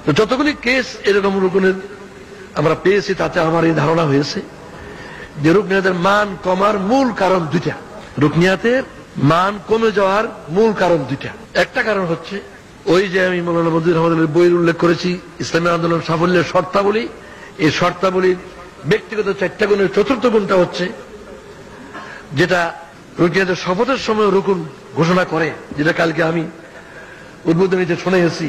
তো যতগুলি কেস এরকম রুকুনের আমরা পেয়েছি তাতে আমার এই ধারণা হয়েছে যে রুকনিয়াতের মান কমার মূল কারণ দুইটা। রুকনিয়াতের মান কমে যাওয়ার মূল কারণ দুইটা। একটা কারণ হচ্ছে ওই যে আমি মৌলানা মজিদুর রহমানের বইয়ের উল্লেখ করেছি ইসলামী আন্দোলন সাফল্যের শর্তাবলী। এই শর্তাবলীর ব্যক্তিগত 4টা গুণের 4র্থ গুণটা হচ্ছে যেটা রুকনিয়াতের শপথের সময় রুকুন ঘোষণা করে, যেটা কালকে আমি উদ্বোধনীতে শুনে এসেছি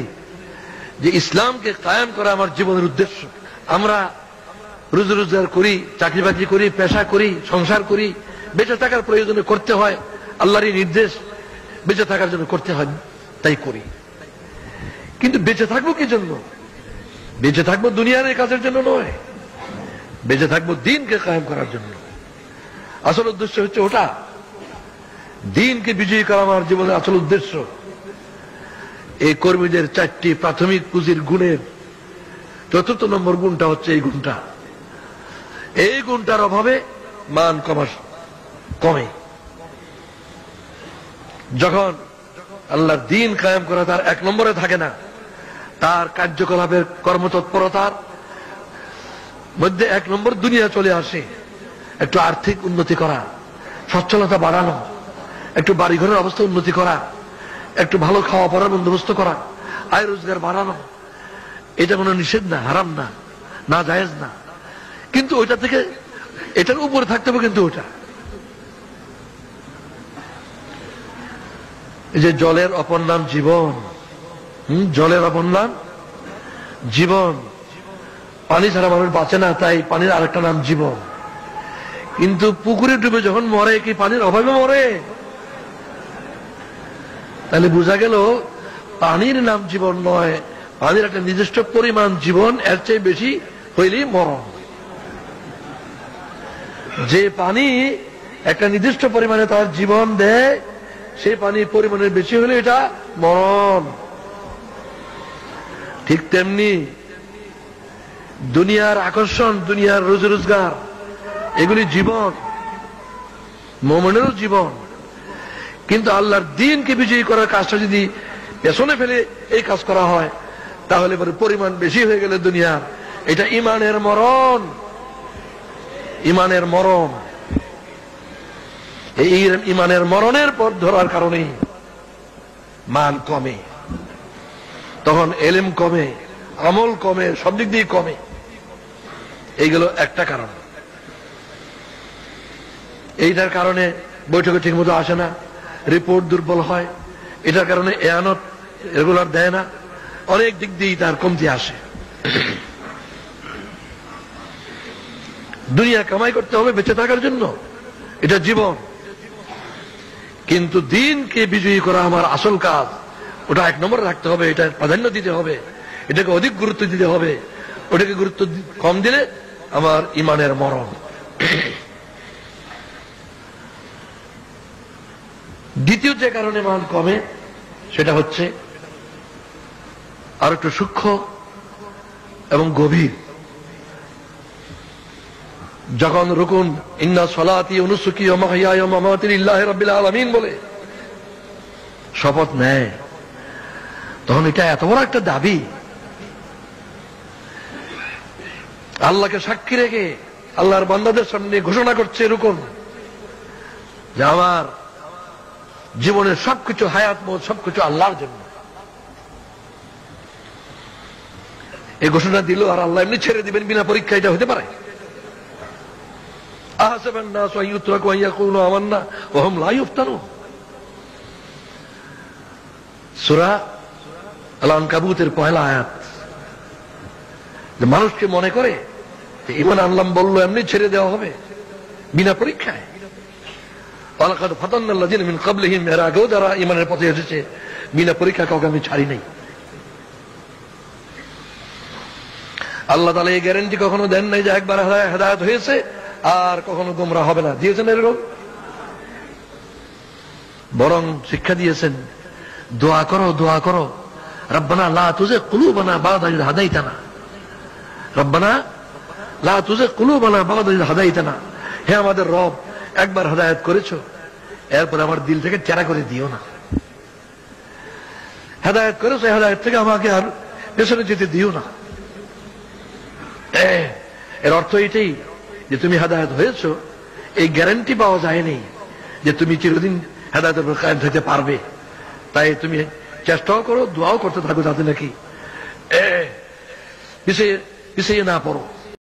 যে ইসলামকে কায়েম করা আমার জীবনের উদ্দেশ্য। আমরা রুজি রোজগার করি, চাকরি বাকরি করি, পেশা করি, সংসার করি, বেঁচে থাকার প্রয়োজনে করতে হয়, আল্লাহরই নির্দেশ বেঁচে থাকার জন্য করতে হয়, তাই করি। কিন্তু বেঁচে থাকবো কি জন্য? বেঁচে থাকবো দুনিয়ার এই কাজের জন্য নয়, বেঁচে থাকবো দ্বীনকে কায়েম করার জন্য। আসল উদ্দেশ্য হচ্ছে ওটা, দ্বীনকে বিজয়ী করা আমার জীবনের আসল উদ্দেশ্য। এই কর্মীদের 4টি প্রাথমিক পুঁজির গুণের 4র্থ নম্বর গুণটা হচ্ছে এই গুণটা। এই গুণটার অভাবে মান কমে। যখন আল্লাহর দ্বীন কায়েম করা তার 1 নম্বরে থাকে না, তার কার্যকলাপের কর্মতৎপরতার মধ্যে 1 নম্বর দুনিয়া চলে আসে। একটু আর্থিক উন্নতি করা, সচ্ছলতা বাড়ানো, একটু বাড়িঘরের অবস্থা উন্নতি করা, একটু ভালো খাওয়া পড়ার বন্দোবস্ত করা, আয় রোজগার বাড়ানো, এটা কোনো নিষেধ না, হারাম না, না জায়েজ না। কিন্তু ওইটা থেকে এটার উপরে থাকতে হবে। কিন্তু ওটা এই যে জলের অপর নাম জীবন, জলের অপর নাম জীবন। পানি ছাড়া মানুষ বাঁচে না, তাই পানির আরেকটা নাম জীবন। কিন্তু পুকুরে ডুবে যখন মরে, কি পানির অভাবে মরে? তাহলে বোঝা গেল পানির নাম জীবন নয়, পানির একটা নির্দিষ্ট পরিমাণ জীবন, এর চেয়ে বেশি হইলেই মরণ। যে পানি একটা নির্দিষ্ট পরিমাণে তার জীবন দেয়, সেই পানি পরিমাণের বেশি হলে এটা মরণ। ঠিক তেমনি দুনিয়ার আকর্ষণ, দুনিয়ার রোজি রোজগার, এগুলি জীবন, মুমিনেরও জীবন। কিন্তু আল্লাহর দ্বীনকে বিজয়ী করার কাজটা যদি পেছনে ফেলে এই কাজ করা হয়, তাহলে পরিমাণ বেশি হয়ে গেলে দুনিয়ার, এটা ইমানের মরণ। ইমানের মরণ, এই ইমানের মরণের পথ ধরার কারণেই মান কমে। তখন এলেম কমে, আমল কমে, সব দিক দিয়ে কমে। এইগুলো একটা কারণ। এইটার কারণে বৈঠকে ঠিক মতো আসে না, রিপোর্ট দুর্বল হয়, এটার কারণে এয়ানত রেগুলার দেয় না, অনেক দিক দিয়েই তার কমতি আসে। দুনিয়া কামাই করতে হবে বেঁচে থাকার জন্য, এটা জীবন। কিন্তু দ্বীনকে বিজয়ী করা আমার আসল কাজ, ওটা 1 নম্বরে রাখতে হবে, এটা প্রাধান্য দিতে হবে, এটাকে অধিক গুরুত্ব দিতে হবে। ওটাকে গুরুত্ব কম দিলে আমার ইমানের মরণ। দ্বিতীয় যে কারণে মান কমে সেটা হচ্ছে আর একটু সূক্ষ্ম এবং গভীর। যখন রুকুন ইন্না সলাতি ওয়া নুসুকি ওয়া মাহইয়ায়া ওয়া মামাতি লিল্লাহি রাব্বিল আলামিন বলে শপথ নেয়, তখন এটা এত বড় একটা দাবি, আল্লাহকে সাক্ষী রেখে আল্লাহর বান্দাদের সামনে ঘোষণা করছে রুকুন যে আমার জীবনের সবকিছু, হায়াত মত সবকিছু আল্লাহর জন্য। এই ঘোষণা দিল আর আল্লাহ এমনি ছেড়ে দিবেন বিনা পরীক্ষা? এটা হতে পারে? আহাসিবান নাস আন ইউতরাকু আন ইয়াকুলু আমান্না ওয়া হুম লা ইফতানুন। সূরা আল-আনকাবুতের 1লা আয়াত। যে মানুষকে মনে করে যে ঈমান আনলাম বললো এমনি ছেড়ে দেওয়া হবে বিনা পরীক্ষায়। ওয়ালাকাদ ফাতান্নাল্লাযিনা মিন ক্বাবলিহিম, এর আগেও যারা ঈমানের পথে এসেছে বিনা পরীক্ষা কাউকে আমি ছাড়ি নাই। আল্লাহ তাআলা এই গ্যারান্টি কখনো দেন নাই যে একবার হেদায়েত হয়েছে আর কখনো গোমরাহ হবে না। দিয়েছেন এরকম? বরং শিক্ষা দিয়েছেন দোয়া করো, দোয়া করো, রব্বানা লা তুযিগ কুলুবানা বা'দা ইয হাদাইতানা, রব্বানা লা তুযিগ কুলুবানা বা'দা ইয হাদাইতানা। হে আমাদের রব, একবার হেদায়েত করেছো, এরপর আমার দিল থেকে টেরা করে দিও না। হেদায়েত করেছো, হেদায়েত থেকে আমাকে আর পেছনে যেতে দিও না। এর অর্থ এটাই যে তুমি হেদায়েত হয়েছো, এই গ্যারান্টি পাওয়া যায়নি যে তুমি চিরদিন হেদায়েতের উপর কায়েম থাকতে পারবে। তাই তুমি চেষ্টাও করো, দোয়াও করতে থাকো যাতে নাকি পিছিয়ে না পড়ো।